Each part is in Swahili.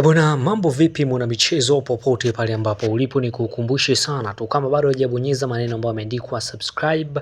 Bwana, mambo vipi mwana michezo popote pale ambapo ulipo, ni kukumbushe sana tu, kama bado hujabonyeza maneno ambayo yameandikwa subscribe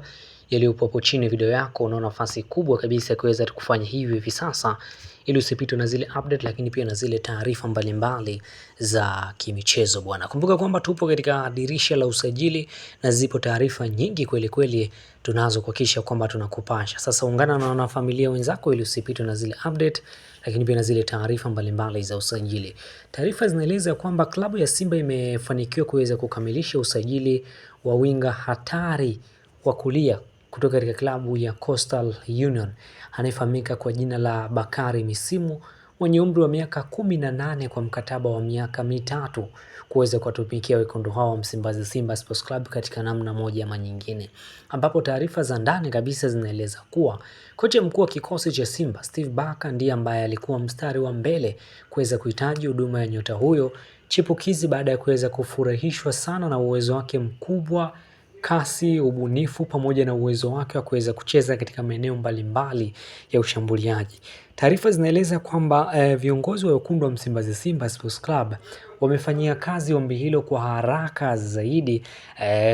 yaliyopo hapo chini video yako, una nafasi kubwa kabisa ya kuweza kufanya hivi sasa, ili usipitwe na zile update, lakini pia na zile taarifa mbalimbali za kimichezo bwana. Kumbuka kwamba tupo katika dirisha la usajili na zipo taarifa nyingi kweli kweli tunazo kuhakikisha kwamba tunakupasha. Sasa ungana na wanafamilia wenzako ili usipitwe na zile update, lakini pia na zile taarifa mbalimbali za usajili. Taarifa zinaeleza kwamba klabu ya Simba imefanikiwa kuweza kukamilisha usajili wa winga hatari wa kulia kutoka katika klabu ya Coastal Union anayefahamika kwa jina la Bakari Misimu, mwenye umri wa miaka 18 kwa mkataba wa miaka mitatu kuweza kuwatumikia wekundu hao wa Msimbazi, Simba Sports Club, katika namna moja ama nyingine, ambapo taarifa za ndani kabisa zinaeleza kuwa kocha mkuu wa kikosi cha Simba Steve Barker ndiye ambaye alikuwa mstari wa mbele kuweza kuhitaji huduma ya nyota huyo chipukizi baada ya kuweza kufurahishwa sana na uwezo wake mkubwa, kasi, ubunifu pamoja na uwezo wake wa kuweza kucheza katika maeneo mbalimbali ya ushambuliaji. Taarifa zinaeleza kwamba viongozi wa wekundu wa Msimbazi, Simba Sports Club, wamefanyia kazi ombi hilo kwa haraka zaidi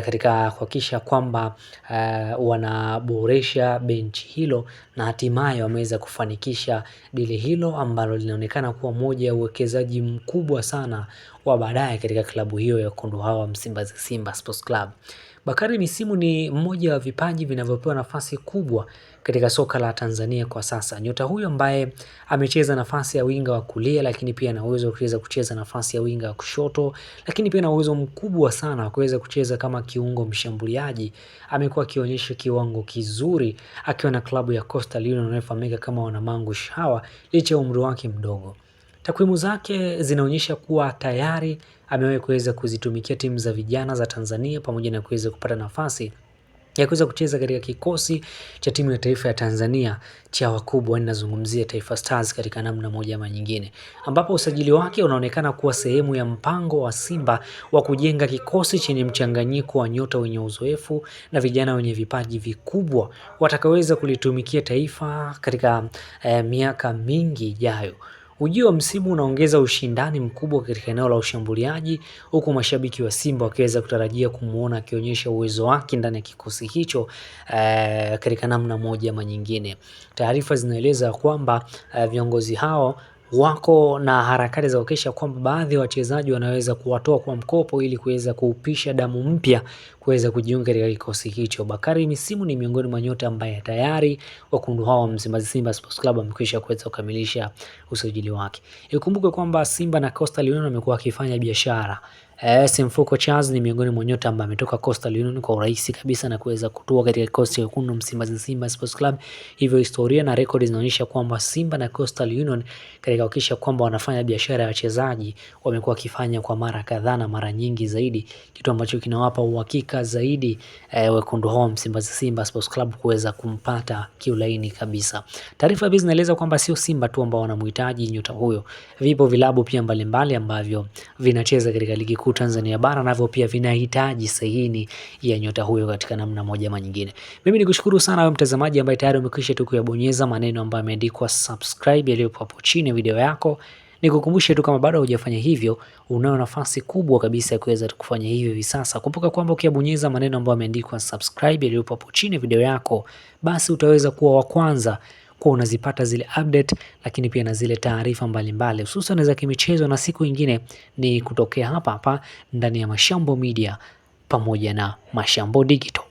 katika kuhakikisha kwamba wanaboresha benchi hilo, na hatimaye wameweza kufanikisha dili hilo ambalo linaonekana kuwa moja ya uwekezaji mkubwa sana wa baadaye katika klabu hiyo ya wekundu hawa Msimbazi, Simba Sports Club. Bakari Misimu ni mmoja wa vipaji vinavyopewa nafasi kubwa katika soka la Tanzania kwa sasa. Nyota huyo ambaye amecheza nafasi ya winga wa kulia, lakini pia ana uwezo wa kuweza kucheza nafasi ya winga wa kushoto, lakini pia ana uwezo mkubwa sana wa kuweza kucheza kama kiungo mshambuliaji. Amekuwa akionyesha kiwango kizuri akiwa na klabu ya Coastal Union inayofahamika kama Wanamangu Shawa licha ya umri wake mdogo. Takwimu zake zinaonyesha kuwa tayari amewahi kuweza kuzitumikia timu za vijana za Tanzania pamoja na kuweza kupata nafasi ya kuweza kucheza katika kikosi cha timu ya taifa ya Tanzania cha wakubwa, ninazungumzia Taifa Stars, katika namna moja ama nyingine, ambapo usajili wake unaonekana kuwa sehemu ya mpango wa Simba wa kujenga kikosi chenye mchanganyiko wa nyota wenye uzoefu na vijana wenye vipaji vikubwa watakaweza kulitumikia taifa katika miaka mingi ijayo. Ujio wa msimu unaongeza ushindani mkubwa katika eneo la ushambuliaji, huku mashabiki wa Simba wakiweza kutarajia kumuona akionyesha uwezo wake ndani ya kikosi hicho katika namna moja ama nyingine. Taarifa zinaeleza kwamba viongozi hao wako na harakati za kuhakikisha kwamba baadhi ya wachezaji wanaweza kuwatoa kwa mkopo ili kuweza kuupisha damu mpya kuweza kujiunga katika kikosi hicho. Bakari Misimu ni miongoni mwa nyota ambaye tayari wekundu hao wa Msimbazi, Simba Sports Club, wamekwisha kuweza kukamilisha usajili wake. Ikumbuke kwamba Simba na Coastal Union wamekuwa wakifanya biashara. Simfuko Charles ni miongoni mwa nyota ambaye ametoka Coastal Union kwa urahisi kabisa na kuweza kutua katika kikosi cha wekundu Msimbazi, Simba Sports Club. Hivyo historia na rekodi zinaonyesha kwamba Simba na Coastal Union katika kuhakikisha kwamba wanafanya biashara ya wachezaji wamekuwa wakifanya kwa mara kadhaa na mara nyingi zaidi, kitu ambacho kinawapa uhakika zaidi wekundu hao Msimbazi, Simba Sports Club kuweza kumpata kiulaini kabisa. Taarifa hizi zinaeleza kwamba sio Simba tu ambao wanamhitaji nyota huyo. Vipo vilabu pia mbalimbali ambavyo vinacheza katika ligi kuu Tanzania bara navyo pia vinahitaji saini ya nyota huyo katika namna moja ama nyingine. Mimi nikushukuru sana wewe mtazamaji ambaye tayari umekwisha tu kuyabonyeza maneno ambayo yameandikwa subscribe yaliyopo hapo chini video yako. Nikukumbushe tu kama bado hujafanya hivyo, unayo nafasi kubwa kabisa ya kuweza kufanya hivyo hivi sasa. Kumbuka kwamba ukibonyeza maneno ambayo yameandikwa subscribe yaliyopo hapo chini video yako, basi utaweza kuwa wa kwanza kwa unazipata zile update, lakini pia na zile taarifa mbalimbali hususan za kimichezo, na siku nyingine ni kutokea hapa hapa ndani ya Mashambo Media pamoja na Mashambo Digital.